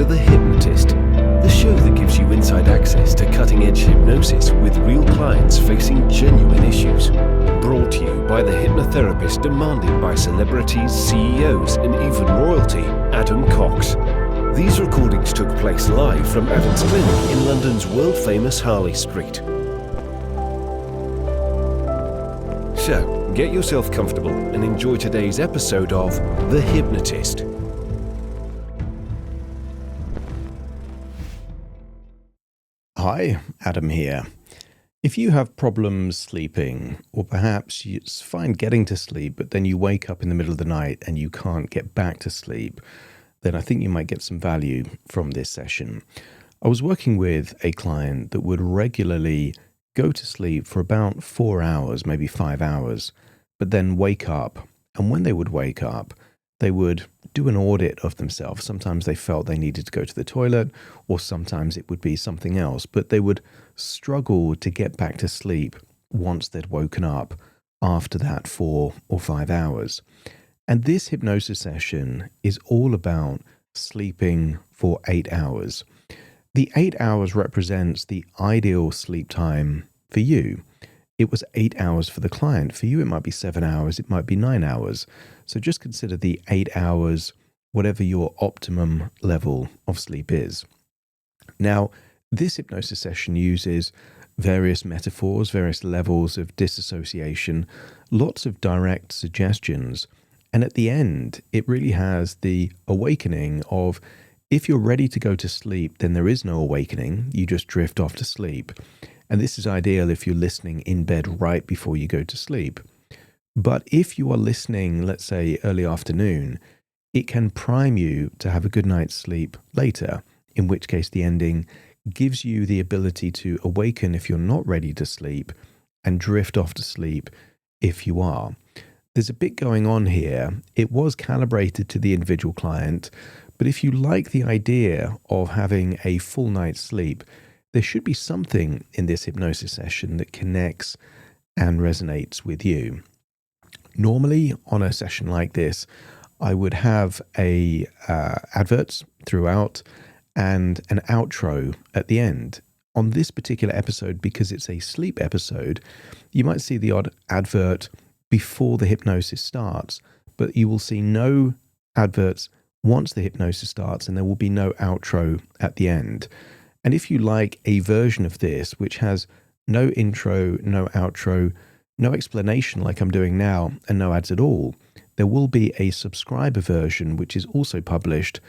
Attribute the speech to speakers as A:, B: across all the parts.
A: to The Hypnotist, the show that gives you inside access to cutting-edge hypnosis with real clients facing genuine issues. Brought to you by the hypnotherapist demanded by celebrities, CEOs, and even royalty, Adam Cox. These recordings took place live from Adam's clinic in London's world-famous Harley Street. So, get yourself comfortable and enjoy today's episode of The Hypnotist.
B: Hi, Adam here. If you have problems sleeping, or perhaps you find getting to sleep, but then you wake up in the middle of the night and you can't get back to sleep, then I think you might get some value from this session. I was working with a client that would regularly go to sleep for about 4 hours, maybe 5 hours, but then wake up. And when they would wake up, they would do an audit of themselves. Sometimes they felt they needed to go to the toilet, or sometimes it would be something else, but they would struggle to get back to sleep once they'd woken up after that 4 or 5 hours. And this hypnosis session is all about sleeping for 8 hours. The 8 hours represents the ideal sleep time for you. It was 8 hours for the client. For you, it might be 7 hours, it might be 9 hours. So just consider the 8 hours, whatever your optimum level of sleep is. Now, this hypnosis session uses various metaphors, various levels of disassociation, lots of direct suggestions. And at the end, it really has the awakening of, if you're ready to go to sleep, then there is no awakening. You just drift off to sleep. And this is ideal if you're listening in bed right before you go to sleep. But if you are listening, let's say early afternoon, it can prime you to have a good night's sleep later, in which case the ending gives you the ability to awaken if you're not ready to sleep and drift off to sleep if you are. There's a bit going on here. It was calibrated to the individual client, but if you like the idea of having a full night's sleep, there should be something in this hypnosis session that connects and resonates with you. Normally, on a session like this, I would have adverts throughout and an outro at the end. On this particular episode, because it's a sleep episode, you might see the odd advert before the hypnosis starts, but you will see no adverts once the hypnosis starts, and there will be no outro at the end. And if you like a version of this, which has no intro, no outro, no explanation like I'm doing now, and no ads at all, there will be a subscriber version, which is also published,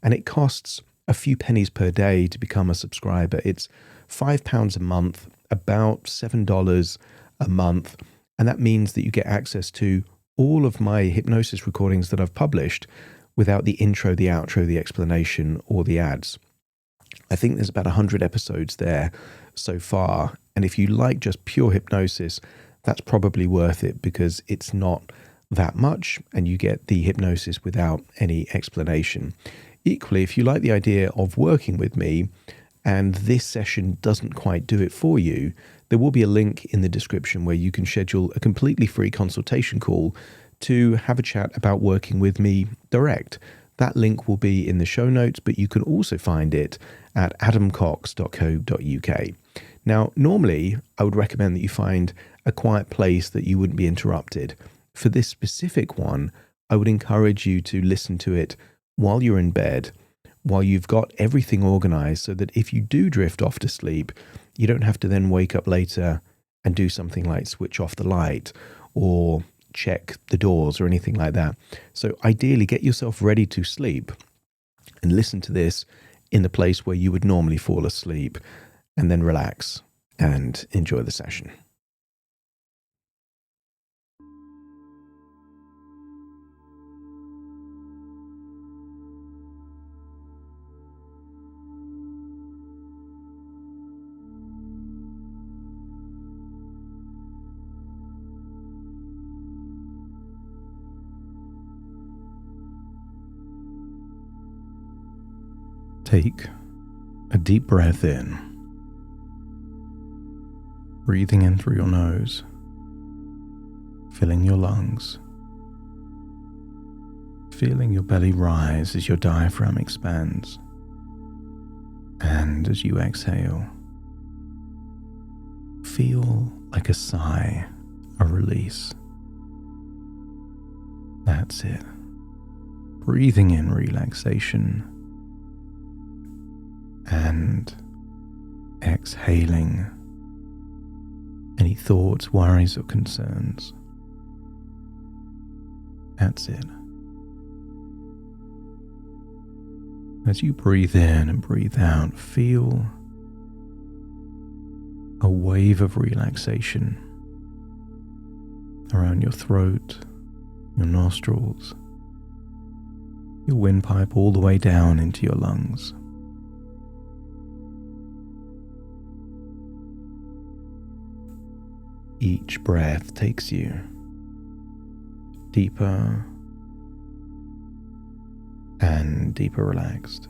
B: and it costs a few pennies per day to become a subscriber. It's £5 a month, about $7 a month, and that means that you get access to all of my hypnosis recordings that I've published without the intro, the outro, the explanation, or the ads. I think there's about 100 episodes there so far, and if you like just pure hypnosis, that's probably worth it because it's not that much and you get the hypnosis without any explanation. Equally, if you like the idea of working with me and this session doesn't quite do it for you, there will be a link in the description where you can schedule a completely free consultation call to have a chat about working with me direct. That link will be in the show notes, but you can also find it at adamcox.co.uk. Now, normally, I would recommend that you find a quiet place that you wouldn't be interrupted. For this specific one, I would encourage you to listen to it while you're in bed, while you've got everything organized, so that if you do drift off to sleep, you don't have to then wake up later and do something like switch off the light or check the doors or anything like that. So ideally, get yourself ready to sleep and listen to this in the place where you would normally fall asleep, and then relax and enjoy the session. Take a deep breath in, breathing in through your nose, filling your lungs, feeling your belly rise as your diaphragm expands, And as you exhale, feel like a sigh, a release. That's it. Breathing in relaxation and exhaling any thoughts, worries, or concerns. That's it. As you breathe in and breathe out, feel a wave of relaxation around your throat, your nostrils, your windpipe, all the way down into your lungs. Each breath takes you deeper and deeper relaxed.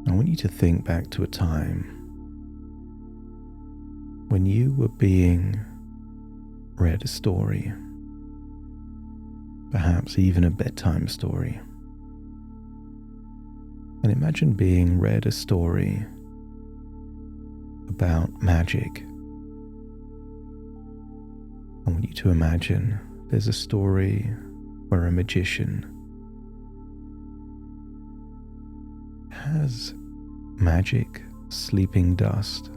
B: I want you to think back to a time when you were being read a story, perhaps even a bedtime story. And imagine being read a story about magic. I want you to imagine there's a story where a magician has magic sleeping dust.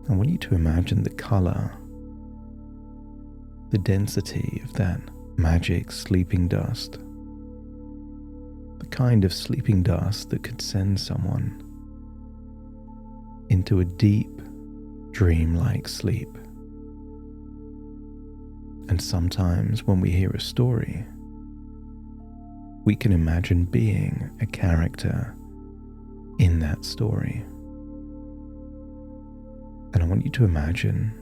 B: I want you to imagine the color, the density of that magic sleeping dust, the kind of sleeping dust that could send someone into a deep, dreamlike sleep. And sometimes when we hear a story, we can imagine being a character in that story. And I want you to imagine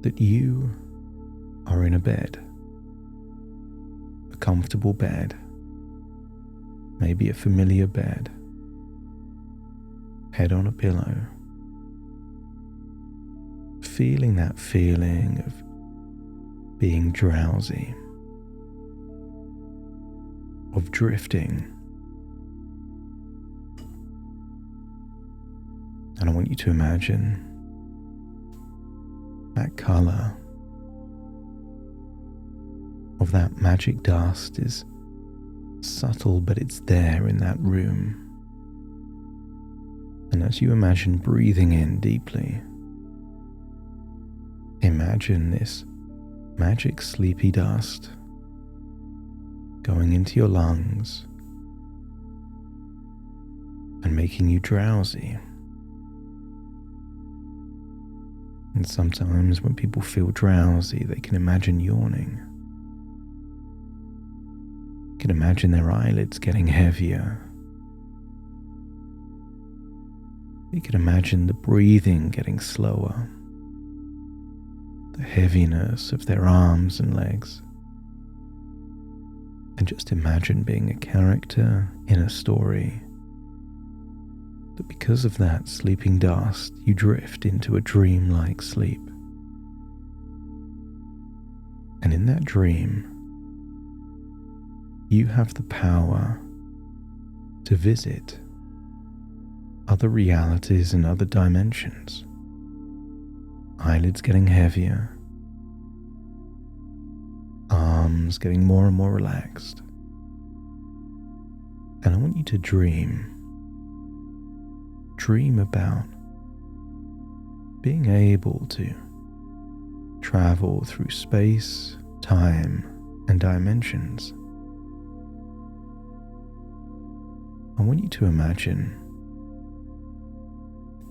B: that you are in a bed, a comfortable bed, maybe a familiar bed, head on a pillow, feeling that feeling of being drowsy, of drifting. And I want you to imagine that color of that magic dust is subtle, but it's there in that room. And as you imagine breathing in deeply, imagine this magic sleepy dust going into your lungs and making you drowsy. And sometimes when people feel drowsy, they can imagine yawning. You can imagine their eyelids getting heavier. You can imagine the breathing getting slower, the heaviness of their arms and legs. And just imagine being a character in a story, that because of that sleeping dust, you drift into a dreamlike sleep. And in that dream, you have the power to visit other realities and other dimensions. Eyelids getting heavier, arms getting more and more relaxed. And I want you to dream about being able to travel through space, time, and dimensions. I want you to imagine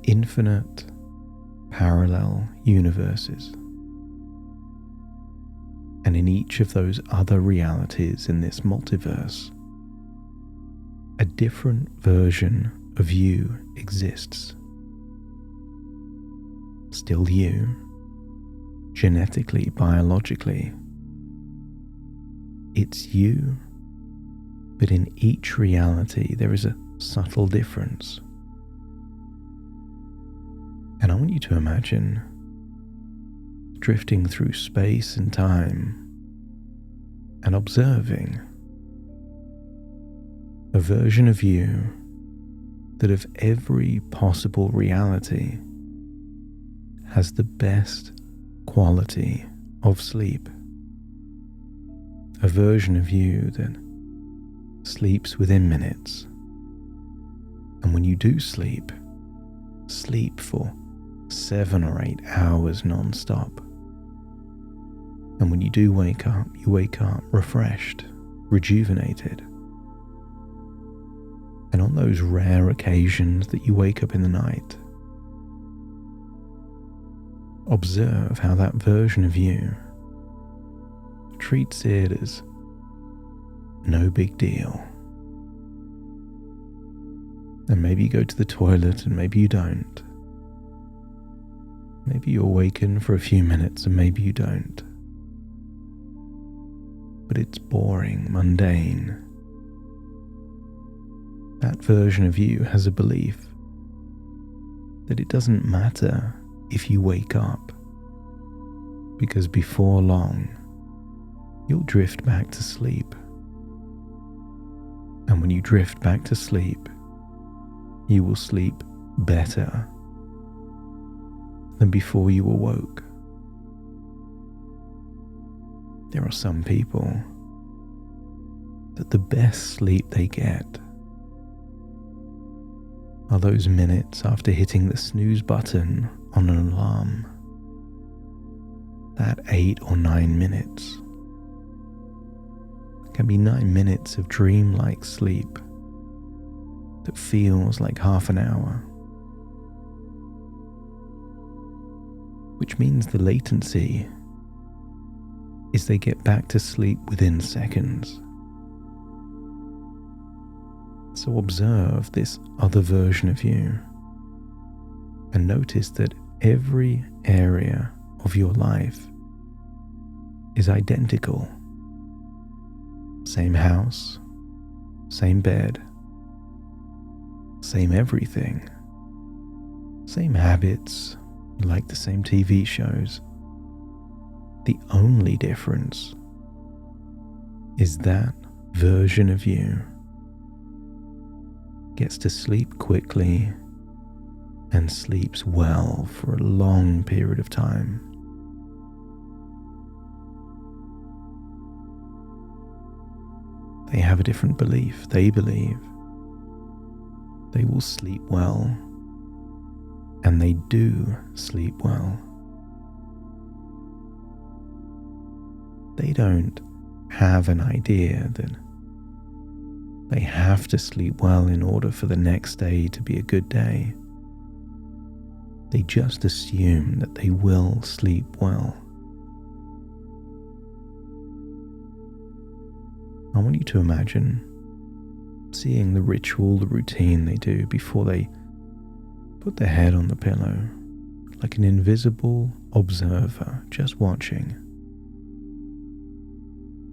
B: infinite parallel universes. And in each of those other realities in this multiverse, a different version of you exists. Still you, genetically, biologically. It's you, but in each reality there is a subtle difference. And I want you to imagine drifting through space and time and observing a version of you that of every possible reality has the best quality of sleep. A version of you that sleeps within minutes. And when you do sleep, sleep for 7 or 8 hours non-stop. And when you do wake up, you wake up refreshed, rejuvenated. And on those rare occasions that you wake up in the night, observe how that version of you treats it as no big deal. And maybe you go to the toilet and maybe you don't. Maybe you awaken for a few minutes and maybe you don't. But it's boring, mundane. That version of you has a belief that it doesn't matter if you wake up, because before long, you'll drift back to sleep. And when you drift back to sleep, you will sleep better than before you awoke. There are some people that the best sleep they get are those minutes after hitting the snooze button on an alarm. That 8 or 9 minutes can be 9 minutes of dreamlike sleep that feels like half an hour, which means the latency is they get back to sleep within seconds. So observe this other version of you and notice that every area of your life is identical. Same house, same bed, same everything, same habits, like the same TV shows. The only difference is that version of you gets to sleep quickly and sleeps well for a long period of time. They have a different belief. They believe they will sleep well, and they do sleep well. They don't have an idea that they have to sleep well in order for the next day to be a good day. They just assume that they will sleep well. I want you to imagine seeing the ritual, the routine they do before they put their head on the pillow, like an invisible observer just watching.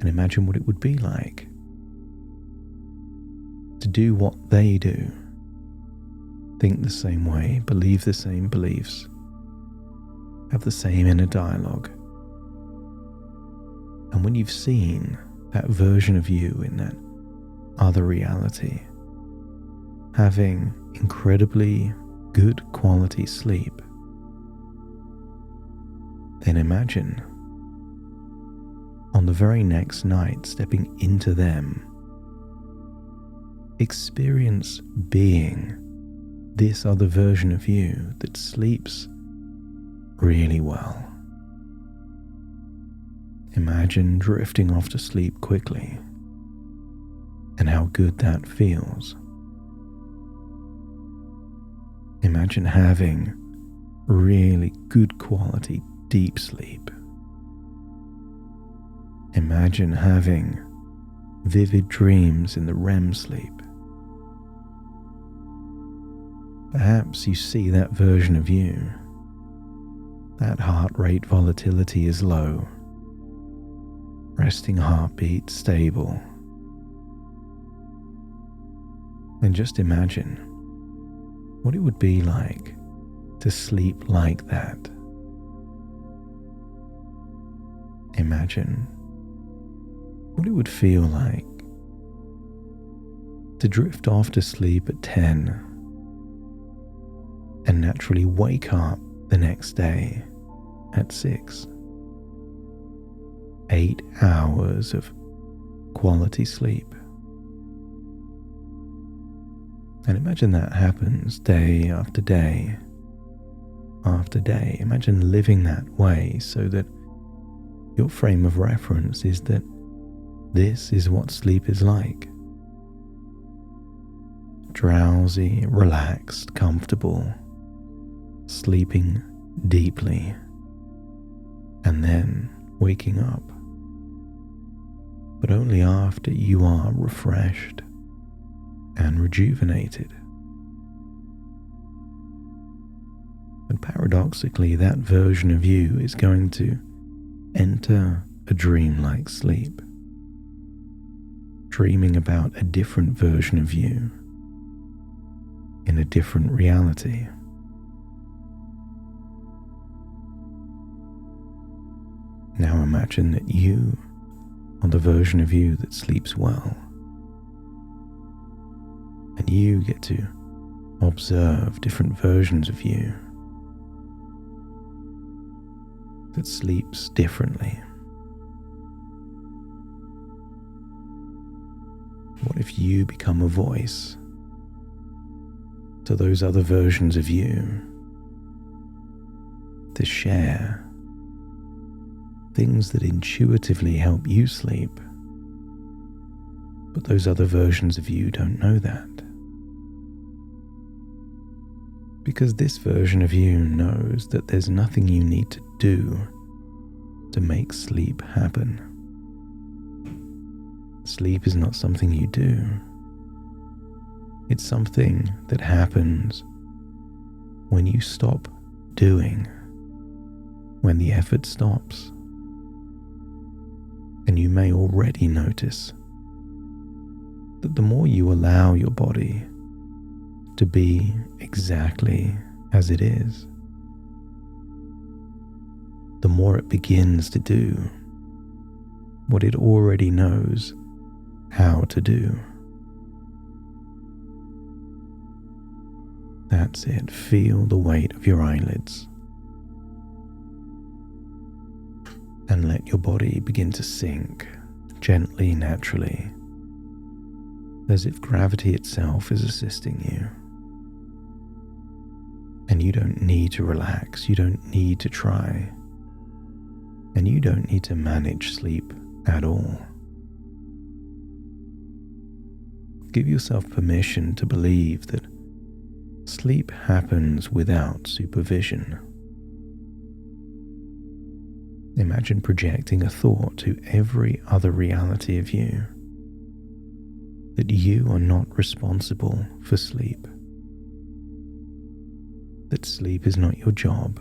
B: And imagine what it would be like to do what they do, think the same way, believe the same beliefs, have the same inner dialogue. And when you've seen that version of you in that other reality, having incredibly good quality sleep, then imagine on the very next night stepping into them. Experience being this other version of you that sleeps really well. Imagine drifting off to sleep quickly and how good that feels. Imagine having really good quality deep sleep. Imagine having vivid dreams in the REM sleep. Perhaps you see that version of you. That heart rate volatility is low, resting heartbeat stable. And just imagine what it would be like to sleep like that. what it would feel like to drift off to sleep at 10 and naturally wake up the next day at 6. 8 hours of quality sleep. And imagine that happens day after day after day. Imagine living that way so that your frame of reference is that this is what sleep is like. Drowsy, relaxed, comfortable, sleeping deeply, and then waking up. But only after you are refreshed and rejuvenated. And paradoxically, that version of you is going to enter a dreamlike sleep, dreaming about a different version of you in a different reality. Now imagine that you are the version of you that sleeps well, and you get to observe different versions of you that sleeps differently. What if you become a voice to those other versions of you to share things that intuitively help you sleep, but those other versions of you don't know that? Because this version of you knows that there's nothing you need to do to make sleep happen. Sleep is not something you do. It's something that happens when you stop doing, when the effort stops. And you may already notice that the more you allow your body to be exactly as it is, the more it begins to do what it already knows how to do. That's it. Feel the weight of your eyelids and let your body begin to sink gently, naturally, as if gravity itself is assisting you. And you don't need to relax, you don't need to try, and you don't need to manage sleep at all. Give yourself permission to believe that sleep happens without supervision. Imagine projecting a thought to every other reality of you that you are not responsible for sleep, that sleep is not your job,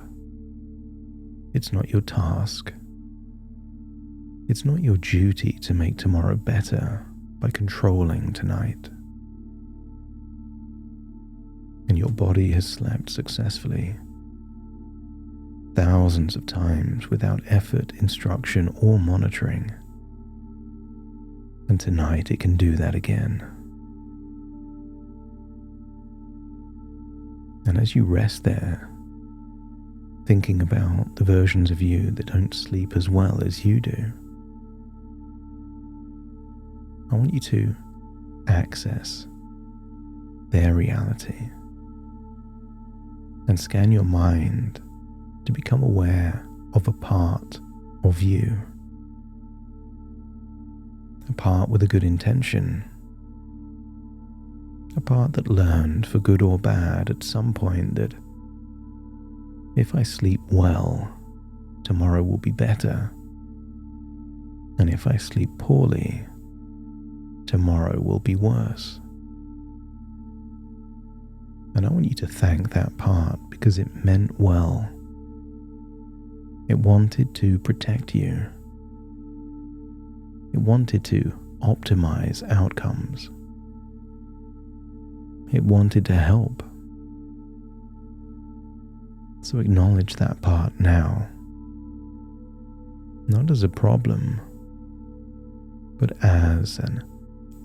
B: it's not your task, it's not your duty to make tomorrow better by controlling tonight. And your body has slept successfully thousands of times without effort, instruction, or monitoring. And tonight it can do that again. And as you rest there, thinking about the versions of you that don't sleep as well as you do, I want you to access their reality and scan your mind to become aware of a part of you, a part with a good intention, a part that learned, for good or bad, at some point that if I sleep well, tomorrow will be better, and if I sleep poorly, tomorrow will be worse. And I want you to thank that part because it meant well. It wanted to protect you. It wanted to optimize outcomes. It wanted to help. So acknowledge that part now. Not as a problem, but as an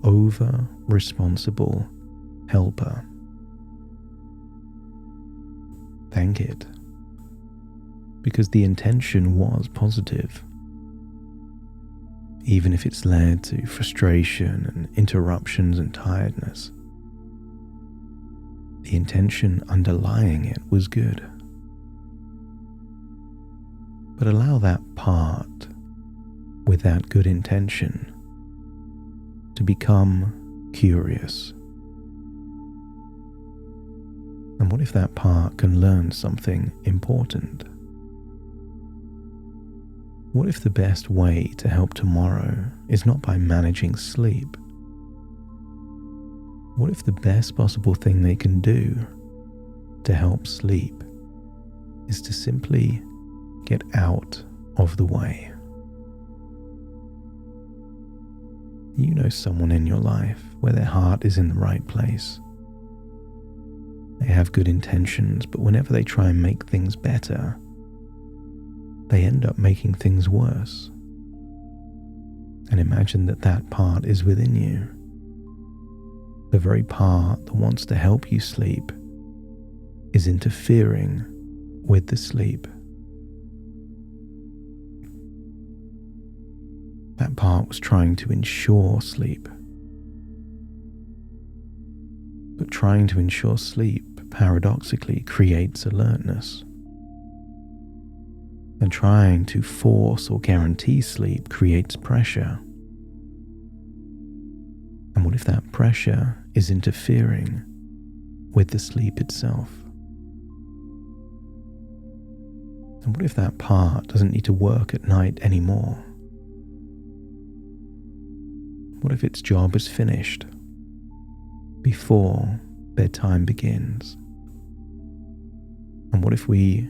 B: over-responsible helper. Thank it, because the intention was positive, even if it's led to frustration and interruptions and tiredness. The intention underlying it was good. But allow that part with that good intention to become curious. And what if that part can learn something important? What if the best way to help tomorrow is not by managing sleep? What if the best possible thing they can do to help sleep is to simply get out of the way? You know someone in your life where their heart is in the right place. They have good intentions, but whenever they try and make things better, they end up making things worse. And imagine that that part is within you. The very part that wants to help you sleep is interfering with the sleep. That part was trying to ensure sleep. But trying to ensure sleep paradoxically creates alertness. And trying to force or guarantee sleep creates pressure. And what if that pressure is interfering with the sleep itself? And what if that part doesn't need to work at night anymore? What if its job is finished before bedtime begins? And what if we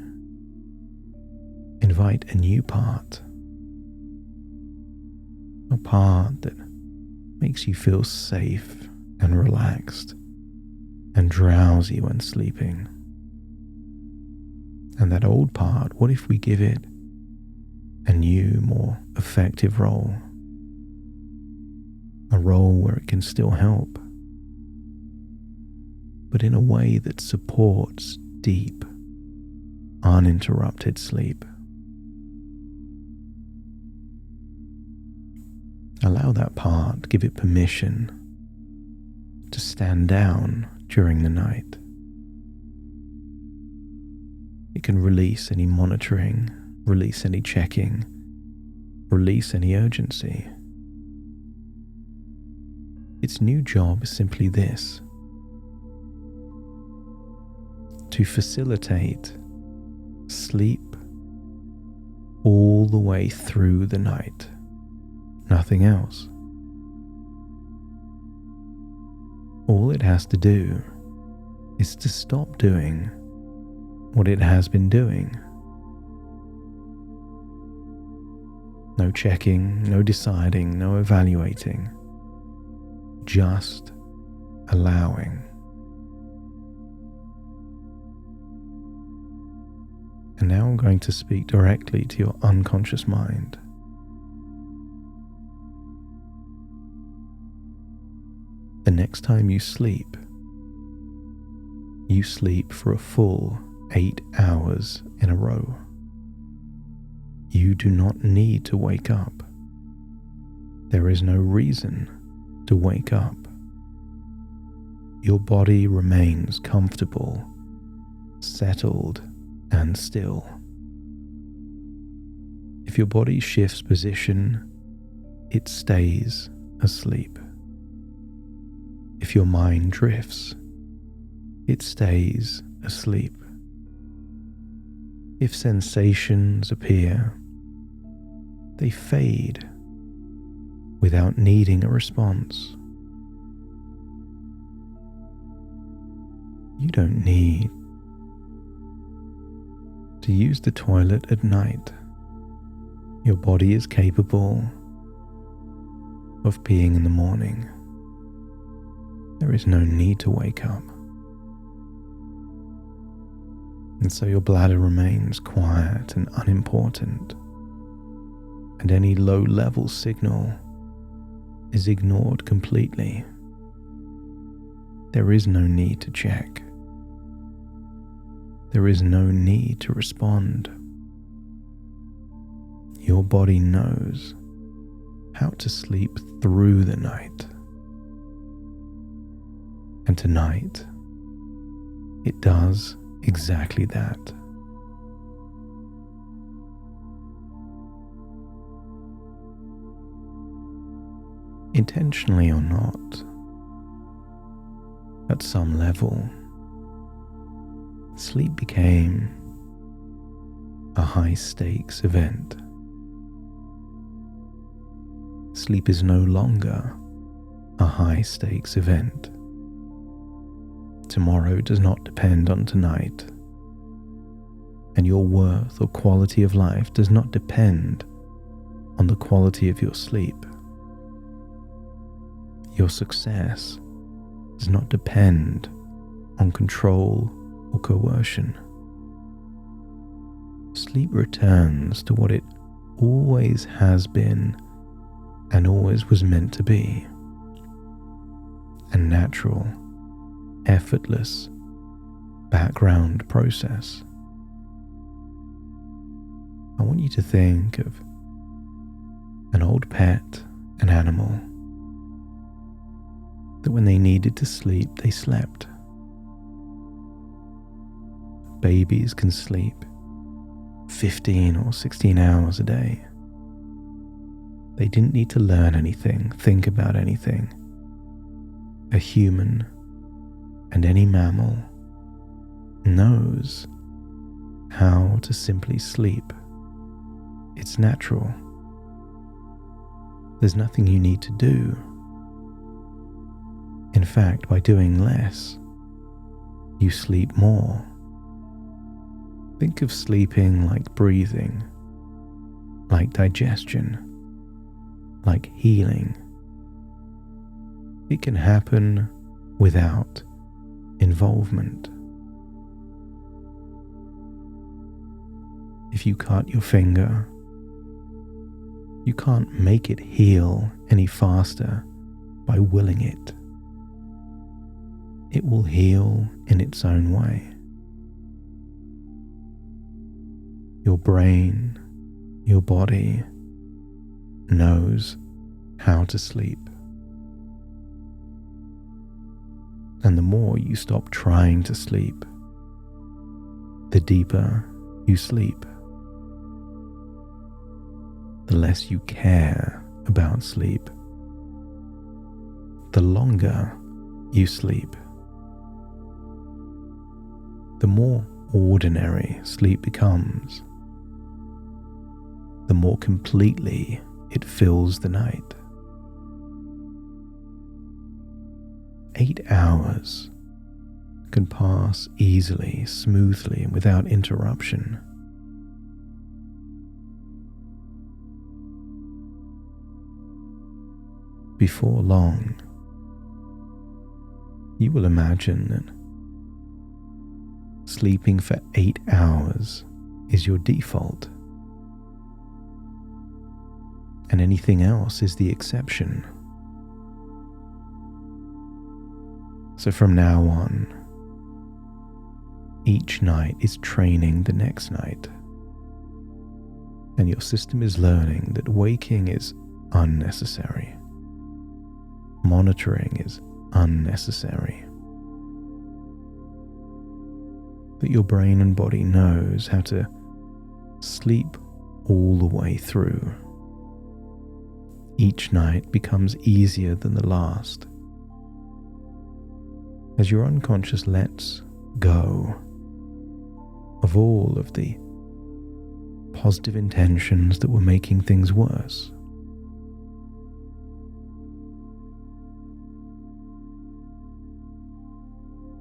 B: invite a new part? A part that makes you feel safe and relaxed and drowsy when sleeping. And that old part, what if we give it a new, more effective role? A role where it can still help, but in a way that supports deep, uninterrupted sleep. Allow that part, give it permission to stand down during the night. It can release any monitoring, release any checking, release any urgency. Its new job is simply this: to facilitate sleep all the way through the night. Nothing else. All it has to do is to stop doing what it has been doing. No checking, no deciding, no evaluating. Just allowing. And now I'm going to speak directly to your unconscious mind. The next time you sleep for a full 8 hours in a row. You do not need to wake up. There is no reason to wake up. Your body remains comfortable, settled, and still. If your body shifts position, it stays asleep. If your mind drifts, it stays asleep. If sensations appear, they fade without needing a response. You don't need to use the toilet at night. Your body is capable of peeing in the morning. There is no need to wake up. And so your bladder remains quiet and unimportant. And any low-level signal is ignored completely. There is no need to check. There is no need to respond. Your body knows how to sleep through the night. And tonight, it does exactly that. Intentionally or not, at some level, sleep became a high-stakes event. Sleep is no longer a high-stakes event. Tomorrow does not depend on tonight, and your worth or quality of life does not depend on the quality of your sleep. Your success does not depend on control or coercion. Sleep returns to what it always has been and always was meant to be: a natural, effortless background process. I want you to think of an old pet, an animal, that when they needed to sleep, they slept. Babies can sleep 15 or 16 hours a day. They didn't need to learn anything, think about anything. A human and any mammal knows how to simply sleep. It's natural. There's nothing you need to do. In fact, by doing less, you sleep more. Think of sleeping like breathing, like digestion, like healing. It can happen without involvement. If you cut your finger, you can't make it heal any faster by willing it. It will heal in its own way. Your brain, your body knows how to sleep. And the more you stop trying to sleep, the deeper you sleep. The less you care about sleep, the longer you sleep. The more ordinary sleep becomes, the more completely it fills the night. 8 hours can pass easily, smoothly, and without interruption. Before long, you will imagine that sleeping for 8 hours is your default, and anything else is the exception. So from now on, each night is training the next night, and your system is learning that waking is unnecessary. Monitoring is unnecessary. That your brain and body knows how to sleep all the way through. Each night becomes easier than the last. As your unconscious lets go of all of the positive intentions that were making things worse.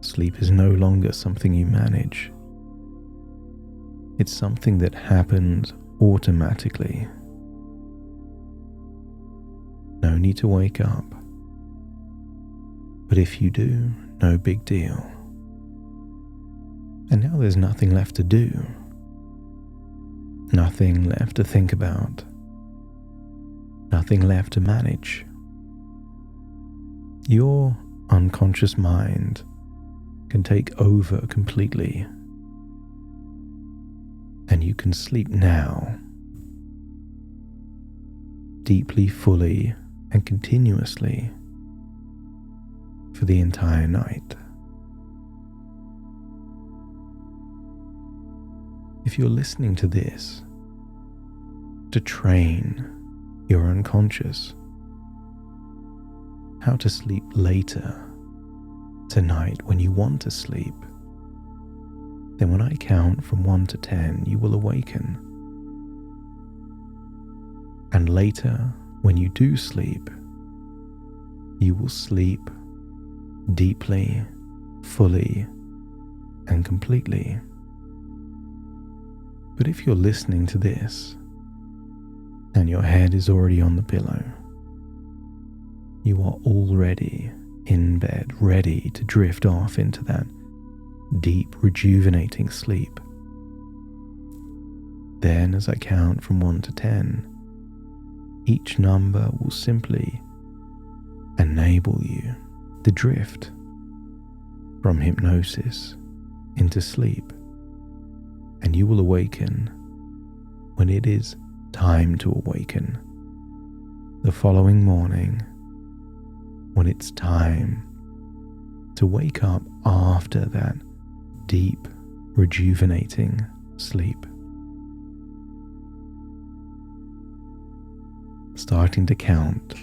B: Sleep is no longer something you manage. It's something that happens automatically. No need to wake up. But if you do, no big deal. And now there's nothing left to do. Nothing left to think about. Nothing left to manage. Your unconscious mind can take over completely, and you can sleep now, deeply, fully, and continuously for the entire night. If you're listening to this to train your unconscious how to sleep later tonight when you want to sleep, then when I count from 1 to 10, you will awaken. And later, when you do sleep, you will sleep deeply, fully, and completely. But if you're listening to this and your head is already on the pillow, you are already in bed, ready to drift off into that deep, rejuvenating sleep. Then, as I count from 1 to 10, each number will simply enable you to drift from hypnosis into sleep, and you will awaken when it is time to awaken. The following morning, when it's time to wake up after that deep, rejuvenating sleep. Starting to count,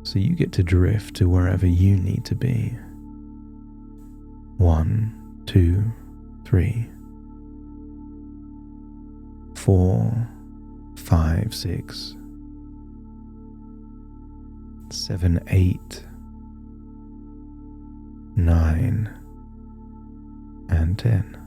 B: so you get to drift to wherever you need to be. 1, 2, 3, 4, 5, 6, 7, 8, 9, and 10.